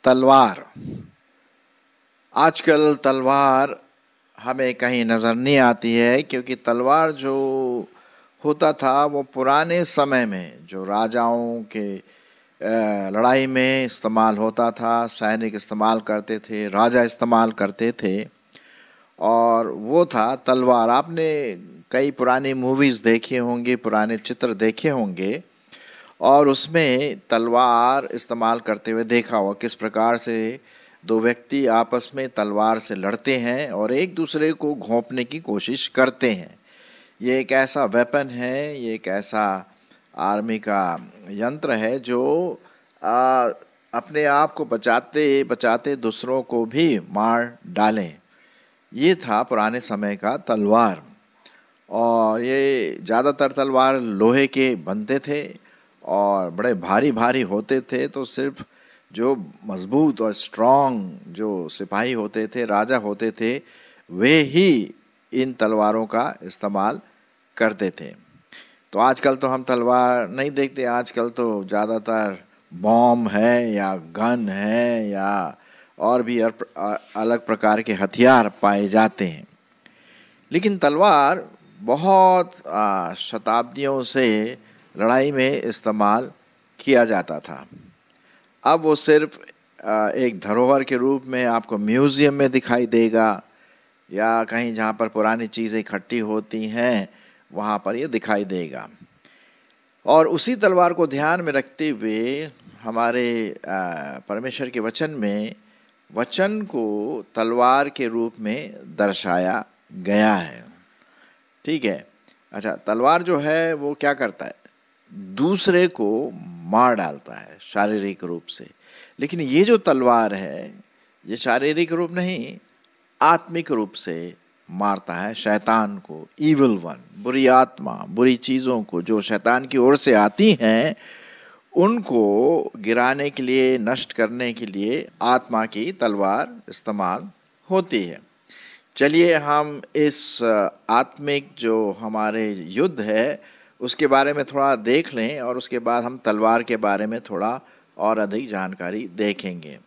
तलवार। आजकल तलवार हमें कहीं नज़र नहीं आती है, क्योंकि तलवार जो होता था वो पुराने समय में जो राजाओं के लड़ाई में इस्तेमाल होता था, सैनिक इस्तेमाल करते थे, राजा इस्तेमाल करते थे, और वो था तलवार। आपने कई पुरानी मूवीज़ देखी होंगी, पुराने चित्र देखे होंगे, और उसमें तलवार इस्तेमाल करते हुए देखा होगा किस प्रकार से दो व्यक्ति आपस में तलवार से लड़ते हैं और एक दूसरे को घोंपने की कोशिश करते हैं। ये एक ऐसा वेपन है, ये एक ऐसा आर्मी का यंत्र है जो अपने आप को बचाते बचाते दूसरों को भी मार डालें। ये था पुराने समय का तलवार, और ये ज़्यादातर तलवार लोहे के बनते थे और बड़े भारी भारी होते थे। तो सिर्फ जो मजबूत और स्ट्रॉन्ग जो सिपाही होते थे, राजा होते थे, वे ही इन तलवारों का इस्तेमाल करते थे। तो आजकल तो हम तलवार नहीं देखते, आजकल तो ज़्यादातर बॉम्ब है या गन है या और भी अलग प्रकार के हथियार पाए जाते हैं। लेकिन तलवार बहुत शताब्दियों से लड़ाई में इस्तेमाल किया जाता था। अब वो सिर्फ एक धरोहर के रूप में आपको म्यूज़ियम में दिखाई देगा, या कहीं जहाँ पर पुरानी चीज़ें इकट्ठी होती हैं वहाँ पर ये दिखाई देगा। और उसी तलवार को ध्यान में रखते हुए हमारे परमेश्वर के वचन में वचन को तलवार के रूप में दर्शाया गया है। ठीक है। अच्छा, तलवार जो है वो क्या करता है? दूसरे को मार डालता है शारीरिक रूप से। लेकिन ये जो तलवार है ये शारीरिक रूप नहीं, आत्मिक रूप से मारता है शैतान को, ईविल वन, बुरी आत्मा, बुरी चीज़ों को जो शैतान की ओर से आती हैं, उनको गिराने के लिए, नष्ट करने के लिए आत्मा की तलवार इस्तेमाल होती है। चलिए हम इस आत्मिक जो हमारे युद्ध है उसके बारे में थोड़ा देख लें, और उसके बाद हम तलवार के बारे में थोड़ा और अधिक जानकारी देखेंगे।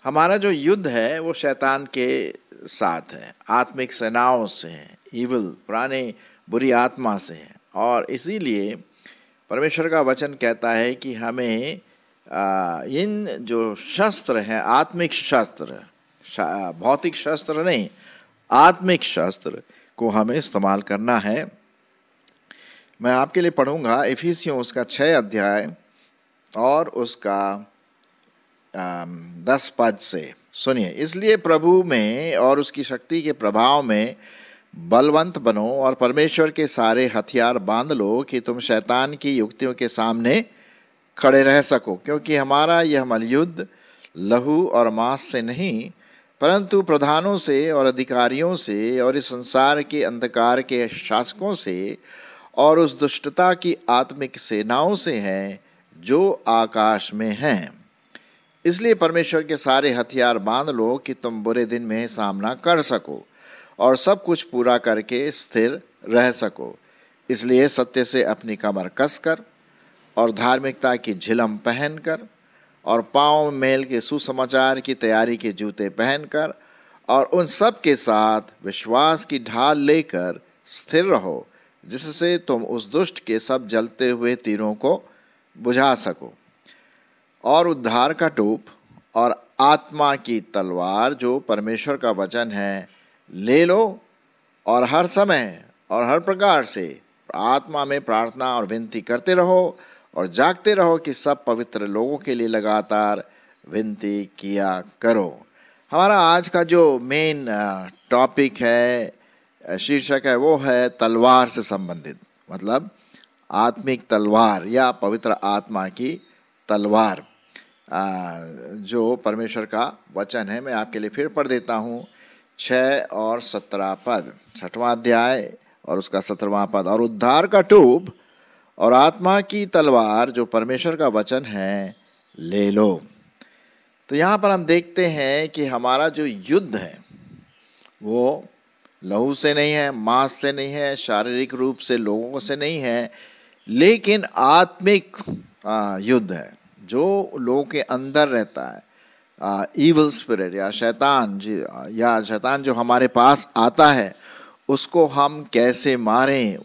हमारा जो युद्ध है वो शैतान के साथ है, आत्मिक सेनाओं से है, ईविल, पुराने बुरी आत्मा से है। और इसीलिए परमेश्वर का वचन कहता है कि हमें इन जो शस्त्र हैं, आत्मिक शस्त्र, भौतिक शस्त्र नहीं, आत्मिक शस्त्र को हमें इस्तेमाल करना है। मैं आपके लिए पढ़ूंगा इफिसियों उसका 6 अध्याय और उसका 10 पद से। सुनिए, इसलिए प्रभु में और उसकी शक्ति के प्रभाव में बलवंत बनो और परमेश्वर के सारे हथियार बांध लो कि तुम शैतान की युक्तियों के सामने खड़े रह सको, क्योंकि हमारा यह मलयुद्ध लहू और मांस से नहीं परंतु प्रधानों से और अधिकारियों से और इस संसार के अंधकार के शासकों से और उस दुष्टता की आत्मिक सेनाओं से है जो आकाश में हैं। इसलिए परमेश्वर के सारे हथियार बांध लो कि तुम बुरे दिन में सामना कर सको और सब कुछ पूरा करके स्थिर रह सको। इसलिए सत्य से अपनी कमर कसकर और धार्मिकता की झिलम पहनकर और पाँव में मेल के सुसमाचार की तैयारी के जूते पहनकर और उन सब के साथ विश्वास की ढाल लेकर स्थिर रहो, जिससे तुम उस दुष्ट के सब जलते हुए तीरों को बुझा सको। और उद्धार का टूप और आत्मा की तलवार जो परमेश्वर का वचन है ले लो, और हर समय और हर प्रकार से आत्मा में प्रार्थना और विनती करते रहो और जागते रहो कि सब पवित्र लोगों के लिए लगातार विनती किया करो। हमारा आज का जो मेन टॉपिक है, शीर्षक है, वो है तलवार से संबंधित, मतलब आत्मिक तलवार या पवित्र आत्मा की तलवार, जो परमेश्वर का वचन है। मैं आपके लिए फिर पढ़ देता हूँ 6 और 17 पद, 6वां अध्याय और उसका 17वां पद। और उद्धार का टूप और आत्मा की तलवार जो परमेश्वर का वचन है ले लो। तो यहाँ पर हम देखते हैं कि हमारा जो युद्ध है वो लहू से नहीं है, मांस से नहीं है, शारीरिक रूप से लोगों से नहीं है, लेकिन आत्मिक युद्ध है जो लोगों के अंदर रहता है। ईवल स्पिरिट या शैतान जो हमारे पास आता है उसको हम कैसे मारें,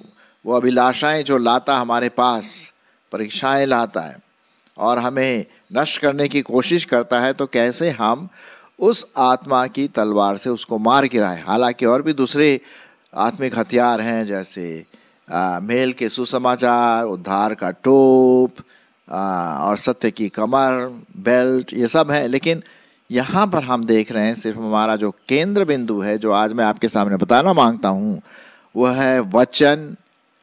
वो अभिलाषाएं जो लाता हमारे पास, परीक्षाएं लाता है और हमें नष्ट करने की कोशिश करता है, तो कैसे हम उस आत्मा की तलवार से उसको मार गिराएं। हालांकि और भी दूसरे आत्मिक हथियार हैं, जैसे मेल के सुसमाचार, उद्धार का टोप और सत्य की कमर, बेल्ट, ये सब है। लेकिन यहाँ पर हम देख रहे हैं सिर्फ हमारा जो केंद्र बिंदु है, जो आज मैं आपके सामने बताना मांगता हूँ, वह है वचन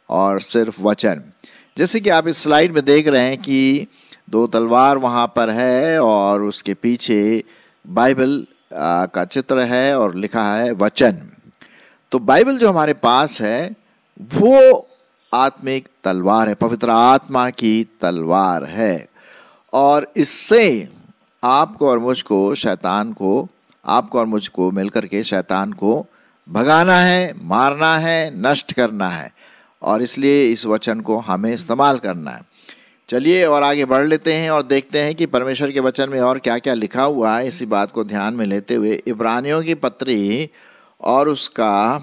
और सिर्फ वचन। जैसे कि आप इस स्लाइड में देख रहे हैं कि 2 तलवार वहाँ पर है और उसके पीछे बाइबल का चित्र है और लिखा है वचन। तो बाइबल जो हमारे पास है वो आत्मिक तलवार है, पवित्र आत्मा की तलवार है, और इससे आपको और मुझको मिलकर के शैतान को भगाना है, मारना है, नष्ट करना है, और इसलिए इस वचन को हमें इस्तेमाल करना है। चलिए और आगे बढ़ लेते हैं और देखते हैं कि परमेश्वर के वचन में और क्या क्या लिखा हुआ है। इसी बात को ध्यान में लेते हुए इब्रानियों की पत्री और उसका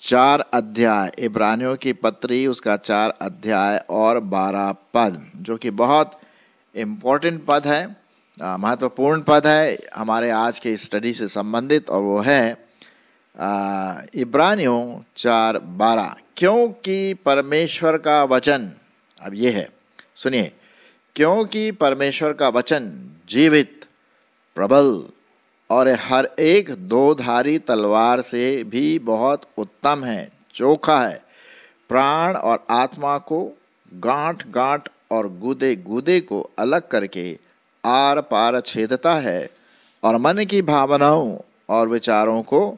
4 अध्याय, इब्रानियों की पत्री उसका 4 अध्याय और 12 पद, जो कि बहुत इम्पोर्टेंट पद है, महत्वपूर्ण पद है हमारे आज के स्टडी से संबंधित, और वो है इब्रानियों 4:12। क्योंकि परमेश्वर का वचन, अब ये है, सुनिए, क्योंकि परमेश्वर का वचन जीवित, प्रबल और हर एक 2-धारी तलवार से भी बहुत उत्तम है, चोखा है, प्राण और आत्मा को, गांठ गांठ और गूदे गूदे को अलग करके आर पार छेदता है और मन की भावनाओं और विचारों को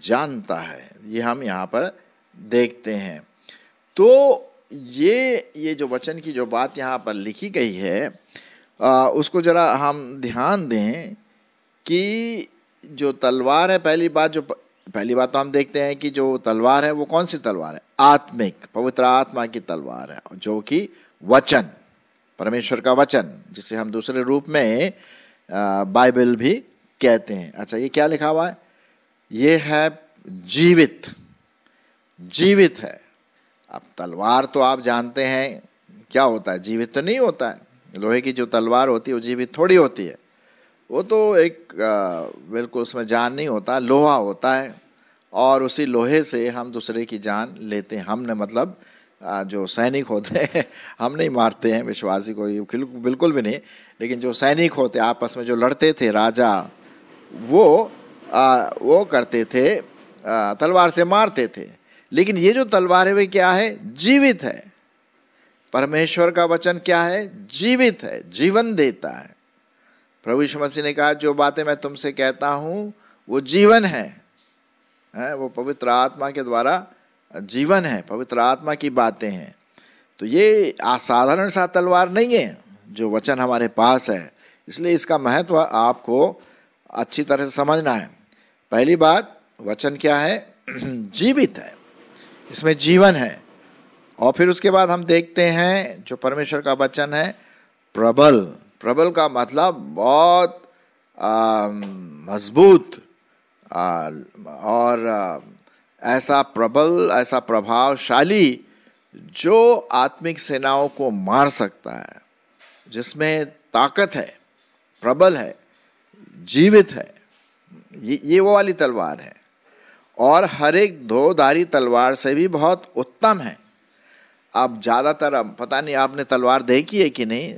जानता है। ये हम यहाँ पर देखते हैं। तो ये जो वचन की जो बात यहाँ पर लिखी गई है, उसको जरा हम ध्यान दें कि जो तलवार है, पहली बात तो हम देखते हैं कि जो तलवार है वो कौन सी तलवार है? आत्मिक, पवित्र आत्मा की तलवार है, जो कि वचन, परमेश्वर का वचन, जिसे हम दूसरे रूप में बाइबल भी कहते हैं। अच्छा, ये क्या लिखा हुआ है? ये है जीवित है। अब तलवार तो आप जानते हैं क्या होता है, जीवित तो नहीं होता है। लोहे की जो तलवार होती है वो जीवित थोड़ी होती है, वो तो एक बिल्कुल उसमें जान नहीं होता, लोहा होता है, और उसी लोहे से हम दूसरे की जान लेते हैं। हमने मतलब जो सैनिक होते हैं, हम नहीं मारते हैं विश्वासी को, बिल्कुल भी नहीं, लेकिन जो सैनिक होते आपस में जो लड़ते थे, राजा, वो करते थे, तलवार से मारते थे। लेकिन ये जो तलवार है वे क्या है? जीवित है। परमेश्वर का वचन क्या है? जीवित है, जीवन देता है। प्रभु यीशु मसीह ने कहा, जो बातें मैं तुमसे कहता हूँ वो जीवन है, वो पवित्र आत्मा के द्वारा जीवन है, पवित्र आत्मा की बातें हैं। तो ये असाधारण सा तलवार नहीं है जो वचन हमारे पास है, इसलिए इसका महत्व आपको अच्छी तरह से समझना है। पहली बात, वचन क्या है? जीवित है, इसमें जीवन है। और फिर उसके बाद हम देखते हैं जो परमेश्वर का वचन है प्रबल का मतलब बहुत मजबूत और ऐसा प्रबल, ऐसा प्रभावशाली जो आत्मिक सेनाओं को मार सकता है, जिसमें ताकत है, प्रबल है, जीवित है। ये वो वाली तलवार है, और हर एक 2-धारी तलवार से भी बहुत उत्तम है। अब ज़्यादातर, पता नहीं आपने तलवार देखी है कि नहीं,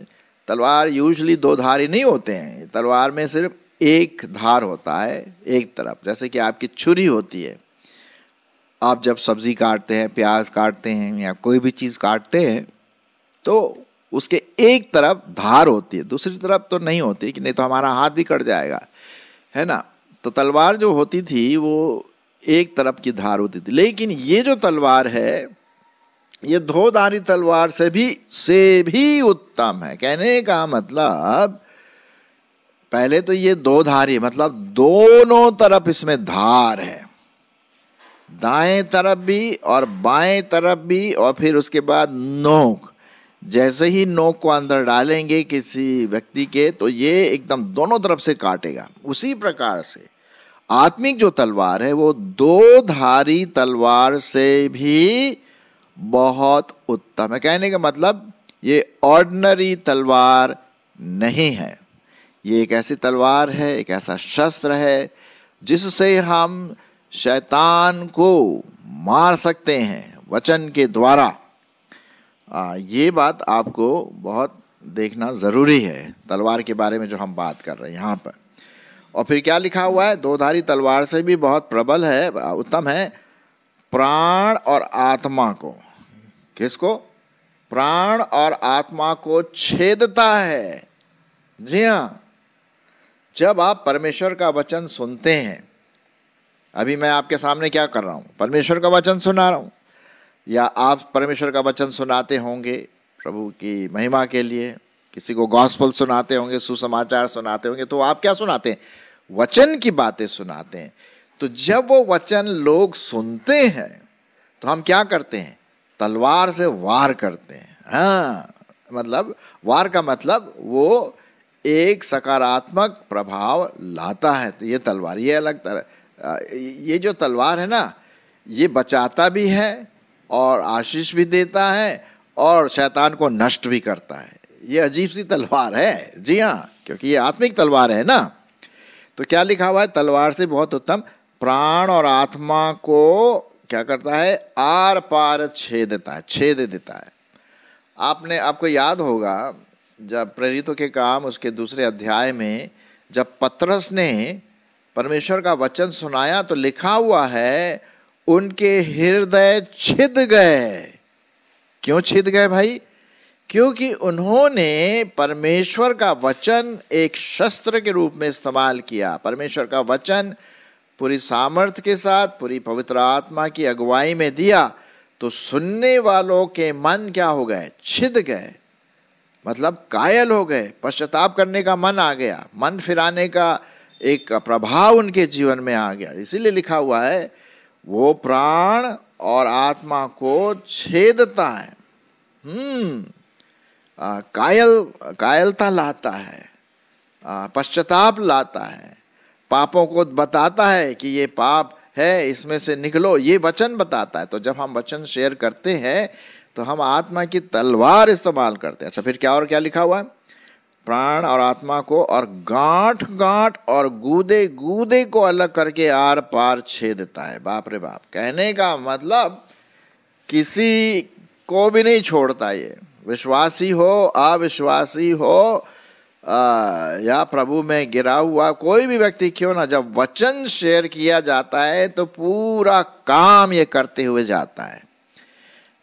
तलवार यूजुअली 2-धारी नहीं होते हैं। तलवार में सिर्फ एक धार होता है एक तरफ, जैसे कि आपकी छुरी होती है। आप जब सब्जी काटते हैं, प्याज काटते हैं या कोई भी चीज़ काटते हैं, तो उसके एक तरफ धार होती है, दूसरी तरफ तो नहीं होती, कि नहीं तो हमारा हाथ भी कट जाएगा, है ना। तो तलवार जो होती थी वो एक तरफ की धार होती थी। लेकिन ये जो तलवार है, ये 2-धारी तलवार से भी उत्तम है। कहने का मतलब, पहले तो ये 2-धारी मतलब दोनों तरफ इसमें धार है, दाएं तरफ भी और बाएं तरफ भी, और फिर उसके बाद नोक। जैसे ही नोक को अंदर डालेंगे किसी व्यक्ति के, तो ये एकदम दोनों तरफ से काटेगा। उसी प्रकार से आत्मिक जो तलवार है वो दो धारी तलवार से भी बहुत उत्तम है। कहने का मतलब ये ऑर्डिनरी तलवार नहीं है, ये एक ऐसी तलवार है, एक ऐसा शस्त्र है जिससे हम शैतान को मार सकते हैं वचन के द्वारा। ये बात आपको बहुत देखना ज़रूरी है तलवार के बारे में जो हम बात कर रहे हैं यहाँ पर। और फिर क्या लिखा हुआ है, दो धारी तलवार से भी बहुत प्रबल है, उत्तम है, प्राण और आत्मा को, किसको? प्राण और आत्मा को छेदता है। जी हाँ, जब आप परमेश्वर का वचन सुनते हैं, अभी मैं आपके सामने क्या कर रहा हूँ, परमेश्वर का वचन सुना रहा हूँ, या आप परमेश्वर का वचन सुनाते होंगे प्रभु की महिमा के लिए, किसी को गॉस्पल सुनाते होंगे, सुसमाचार सुनाते होंगे, तो आप क्या सुनाते हैं? वचन की बातें सुनाते हैं। तो जब वो वचन लोग सुनते हैं तो हम क्या करते हैं? तलवार से वार करते हैं। हाँ, मतलब वार का मतलब वो एक सकारात्मक प्रभाव लाता है। तो ये तलवार, ये अलग तरह, ये जो तलवार है ना, ये बचाता भी है और आशीष भी देता है और शैतान को नष्ट भी करता है। ये अजीब सी तलवार है। जी हाँ, क्योंकि ये आत्मिक तलवार है ना। तो क्या लिखा हुआ है? तलवार से बहुत उत्तम, प्राण और आत्मा को क्या करता है? आर पार छेदता है, छेद देता है। आपको याद होगा जब प्रेरितों के काम उसके दूसरे अध्याय में जब पतरस ने परमेश्वर का वचन सुनाया तो लिखा हुआ है उनके हृदय छिद गए। क्यों छिद गए भाई? क्योंकि उन्होंने परमेश्वर का वचन एक शस्त्र के रूप में इस्तेमाल किया। परमेश्वर का वचन पूरी सामर्थ्य के साथ, पूरी पवित्र आत्मा की अगुवाई में दिया, तो सुनने वालों के मन क्या हो गए? छिद गए, मतलब कायल हो गए, पश्चाताप करने का मन आ गया, मन फिराने का एक प्रभाव उनके जीवन में आ गया। इसीलिए लिखा हुआ है वो प्राण और आत्मा को छेदता है, कायलता लाता है, पश्चाताप लाता है, पापों को बताता है कि ये पाप है, इसमें से निकलो, ये वचन बताता है। तो जब हम वचन शेयर करते हैं तो हम आत्मा की तलवार इस्तेमाल करते हैं। अच्छा, फिर क्या और क्या लिखा हुआ है? प्राण और आत्मा को और गांठ गांठ और गूदे गूदे को अलग करके आर पार छेदता है। बाप रे बाप, कहने का मतलब किसी को भी नहीं छोड़ता। ये विश्वासी हो, अविश्वासी हो, या प्रभु में गिरा हुआ कोई भी व्यक्ति क्यों ना, जब वचन शेयर किया जाता है तो पूरा काम ये करते हुए जाता है।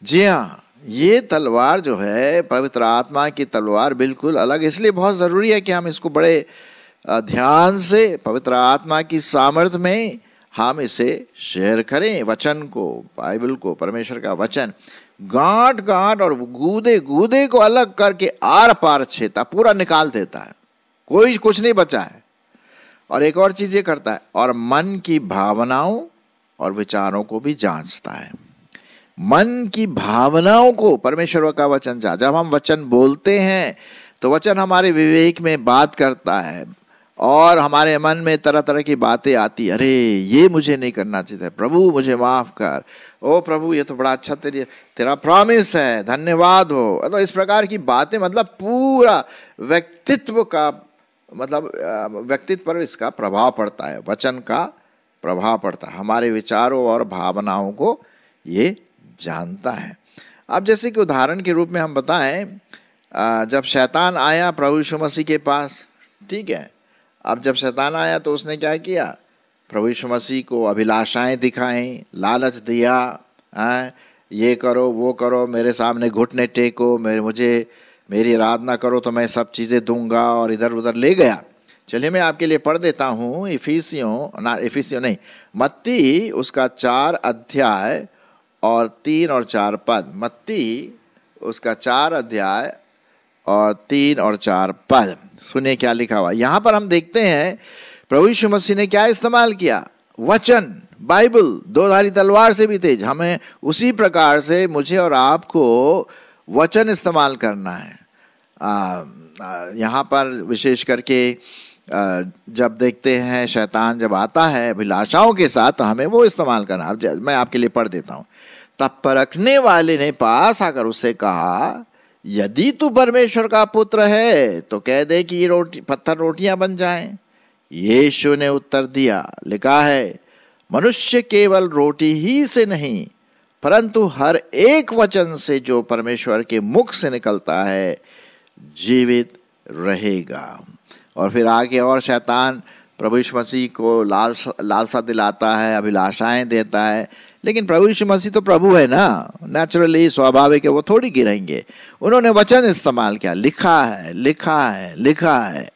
जी हाँ, ये तलवार जो है पवित्र आत्मा की तलवार बिल्कुल अलग, इसलिए बहुत ज़रूरी है कि हम इसको बड़े ध्यान से पवित्र आत्मा की सामर्थ्य में हम इसे शेयर करें। वचन को, बाइबल को, परमेश्वर का वचन गांठ गांठ और गूदे गूदे को अलग करके आर पार छेता, पूरा निकाल देता है, कोई कुछ नहीं बचा है। और एक और चीज़ ये करता है, और मन की भावनाओं और विचारों को भी जांचता है। मन की भावनाओं को परमेश्वर का वचन जब हम वचन बोलते हैं तो वचन हमारे विवेक में बात करता है और हमारे मन में तरह तरह की बातें आती, अरे ये मुझे नहीं करना चाहिए, प्रभु मुझे माफ कर, ओ प्रभु ये तो बड़ा अच्छा तेरा प्रॉमिस है, धन्यवाद हो। तो इस प्रकार की बातें, मतलब पूरा व्यक्तित्व का, मतलब व्यक्तित्व पर इसका प्रभाव पड़ता है, वचन का प्रभाव पड़ता है, हमारे विचारों और भावनाओं को ये जानता है। अब जैसे कि उदाहरण के रूप में हम बताएं, जब शैतान आया प्रभु यीशु मसीह के पास, ठीक है, अब जब शैतान आया तो उसने क्या किया? प्रभु यीशु मसीह को अभिलाषाएं दिखाएं, लालच दिया, ये करो वो करो, मेरे सामने घुटने टेको, मेरी आराधना करो तो मैं सब चीज़ें दूंगा, और इधर उधर ले गया। चलिए मैं आपके लिए पढ़ देता हूँ मत्ती उसका 4 अध्याय और 3 और 4 पद। मत्ती उसका 4 अध्याय और 3 और 4 पद सुनिए क्या लिखा हुआ। यहाँ पर हम देखते हैं प्रभु यीशु मसीह ने क्या इस्तेमाल किया? वचन, बाइबल दोधारी तलवार से भी तेज, हमें उसी प्रकार से मुझे और आपको वचन इस्तेमाल करना है। यहाँ पर विशेष करके जब देखते हैं शैतान जब आता है अभिलाषाओं के साथ, तो हमें वो इस्तेमाल करना। अब मैं आपके लिए पढ़ देता हूँ। तब परखने वाले ने पास आकर उससे कहा, यदि तू परमेश्वर का पुत्र है तो कह दे कि ये पत्थर रोटियां बन जाएं। यीशु ने उत्तर दिया, लिखा है, मनुष्य केवल रोटी ही से नहीं परंतु हर एक वचन से जो परमेश्वर के मुख से निकलता है जीवित रहेगा। और फिर आगे और शैतान प्रभु यीशु मसीह को लालसा दिलाता है, अभिलाषाएं देता है, लेकिन प्रभु यीशु मसीह तो प्रभु है ना, नेचुरली स्वाभाविक है, वो थोड़ी गिरेंगे। उन्होंने वचन इस्तेमाल किया, लिखा है, लिखा है, लिखा है।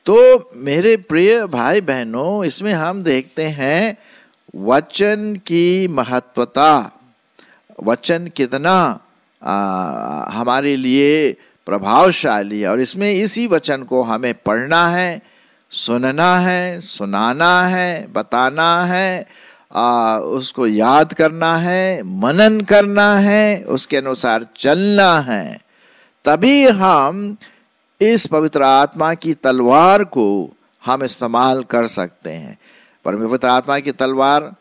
तो मेरे प्रिय भाई बहनों, इसमें हम देखते हैं वचन की महत्वता, वचन कितना हमारे लिए प्रभावशाली है। और इसमें इसी वचन को हमें पढ़ना है, सुनना है, सुनाना है, बताना है, उसको याद करना है, मनन करना है, उसके अनुसार चलना है। तभी हम इस पवित्र आत्मा की तलवार को हम इस्तेमाल कर सकते हैं। पवित्र आत्मा की तलवार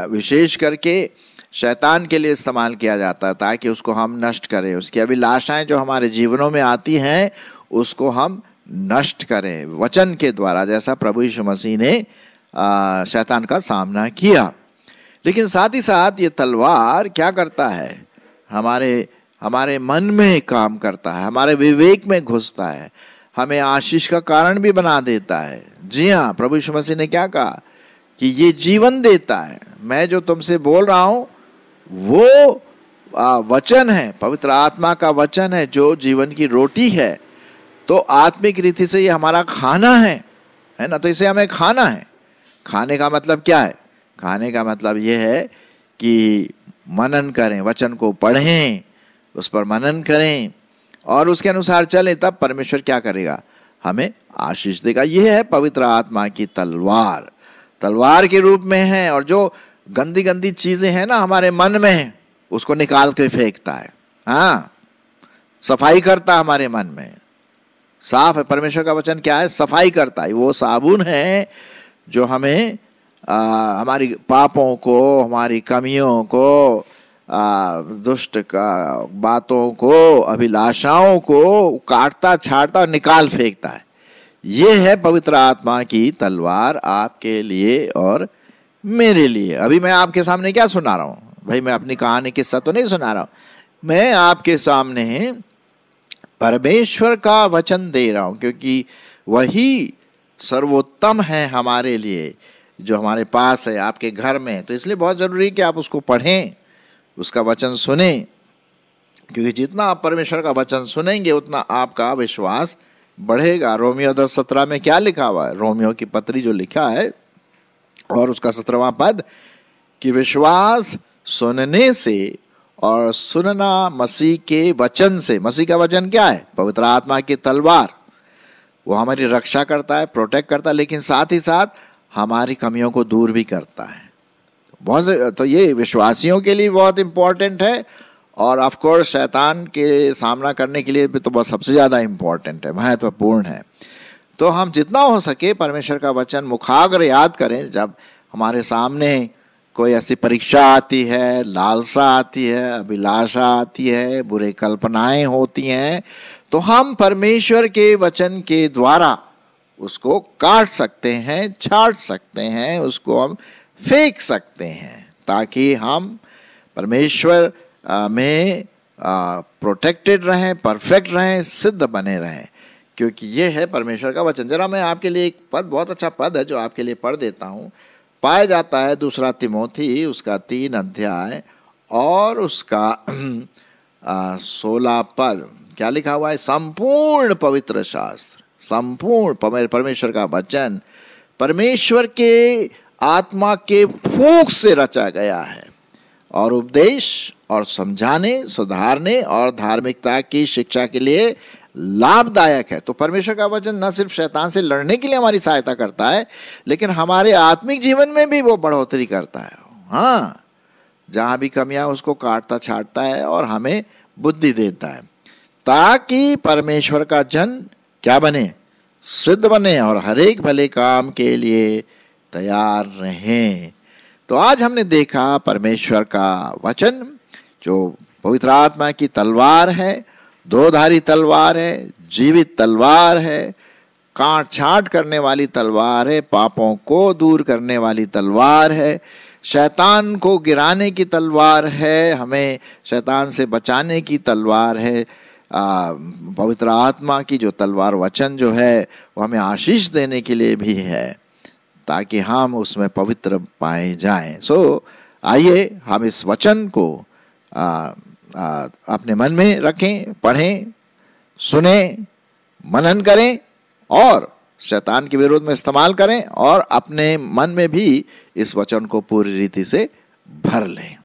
विशेष करके शैतान के लिए इस्तेमाल किया जाता है ताकि उसको हम नष्ट करें, उसकी अभिलाषाएं जो हमारे जीवनों में आती हैं उसको हम नष्ट करें वचन के द्वारा, जैसा प्रभु यीशु मसीह ने शैतान का सामना किया। लेकिन साथ ही साथ ये तलवार क्या करता है, हमारे मन में काम करता है, हमारे विवेक में घुसता है, हमें आशीष का कारण भी बना देता है। जी हाँ, प्रभु यीशु मसीह ने क्या कहा कि ये जीवन देता है। मैं जो तुमसे बोल रहा हूं वो वचन है, पवित्र आत्मा का वचन है जो जीवन की रोटी है। तो आत्मिक रीति से ये हमारा खाना है ना, तो इसे हमें खाना है। खाने का मतलब क्या है? खाने का मतलब ये है कि मनन करें, वचन को पढ़ें, उस पर मनन करें और उसके अनुसार चलें, तब परमेश्वर क्या करेगा, हमें आशीष देगा। यह है पवित्र आत्मा की तलवार, तलवार के रूप में है। और जो गंदी गंदी चीजें हैं ना हमारे मन में, उसको निकाल के फेंकता है। हाँ, सफाई करता है हमारे मन में, साफ है। परमेश्वर का वचन क्या है? सफाई करता है। वो साबुन है जो हमें हमारी पापों को, हमारी कमियों को, दुष्ट का बातों को, अभिलाषाओं को काटता छाटता और निकाल फेंकता है। ये है पवित्र आत्मा की तलवार आपके लिए और मेरे लिए। अभी मैं आपके सामने क्या सुना रहा हूँ भाई? मैं अपनी कहानी किस्सा तो नहीं सुना रहा हूँ, मैं आपके सामने परमेश्वर का वचन दे रहा हूँ, क्योंकि वही सर्वोत्तम है हमारे लिए, जो हमारे पास है, आपके घर में। तो इसलिए बहुत जरूरी है कि आप उसको पढ़ें, उसका वचन सुने, क्योंकि जितना आप परमेश्वर का वचन सुनेंगे उतना आपका विश्वास बढ़ेगा। रोमियो 10:17 में क्या लिखा हुआ है? रोमियो की पत्री जो लिखा है और उसका 17वां पद, कि विश्वास सुनने से और सुनना मसीह के वचन से। मसीह का वचन क्या है? पवित्र आत्मा की तलवार। वो हमारी रक्षा करता है, प्रोटेक्ट करता है, लेकिन साथ ही साथ हमारी कमियों को दूर भी करता है। तो ये विश्वासियों के लिए बहुत इंपॉर्टेंट है, और ऑफ कोर्स शैतान के सामना करने के लिए भी तो बहुत सबसे ज़्यादा इम्पॉर्टेंट है, महत्वपूर्ण है। तो हम जितना हो सके परमेश्वर का वचन मुखाग्र याद करें। जब हमारे सामने कोई ऐसी परीक्षा आती है, लालसा आती है, अभिलाषा आती है, बुरे कल्पनाएं होती हैं, तो हम परमेश्वर के वचन के द्वारा उसको काट सकते हैं, छाट सकते हैं, उसको हम फेंक सकते हैं, ताकि हम परमेश्वर में प्रोटेक्टेड रहें, परफेक्ट रहें, सिद्ध बने रहें, क्योंकि ये है परमेश्वर का वचन। जरा मैं आपके लिए एक पद, बहुत अच्छा पद है जो आपके लिए पढ़ देता हूँ। पाया जाता है 2 तिमोथी उसका 3 अध्याय और उसका 16 पद। क्या लिखा हुआ है? संपूर्ण पवित्र शास्त्र, संपूर्ण परमेश्वर का वचन परमेश्वर के आत्मा के फूंक से रचा गया है और उपदेश और समझाने, सुधारने और धार्मिकता की शिक्षा के लिए लाभदायक है। तो परमेश्वर का वचन न सिर्फ शैतान से लड़ने के लिए हमारी सहायता करता है, लेकिन हमारे आत्मिक जीवन में भी वो बढ़ोतरी करता है। हाँ, जहां भी कमियां उसको काटता छाटता है और हमें बुद्धि देता है, ताकि परमेश्वर का जन क्या बने, सिद्ध बने और हर एक भले काम के लिए तैयार रहें। तो आज हमने देखा परमेश्वर का वचन जो पवित्र आत्मा की तलवार है, दोधारी तलवार है, जीवित तलवार है, काट छाट करने वाली तलवार है, पापों को दूर करने वाली तलवार है, शैतान को गिराने की तलवार है, हमें शैतान से बचाने की तलवार है। पवित्र आत्मा की जो तलवार वचन जो है वो हमें आशीष देने के लिए भी है, ताकि हम उसमें पवित्र पाए जाएं। सो आइए हम इस वचन को अपने मन में रखें, पढ़ें, सुने, मनन करें और शैतान के विरोध में इस्तेमाल करें और अपने मन में भी इस वचन को पूरी रीति से भर लें।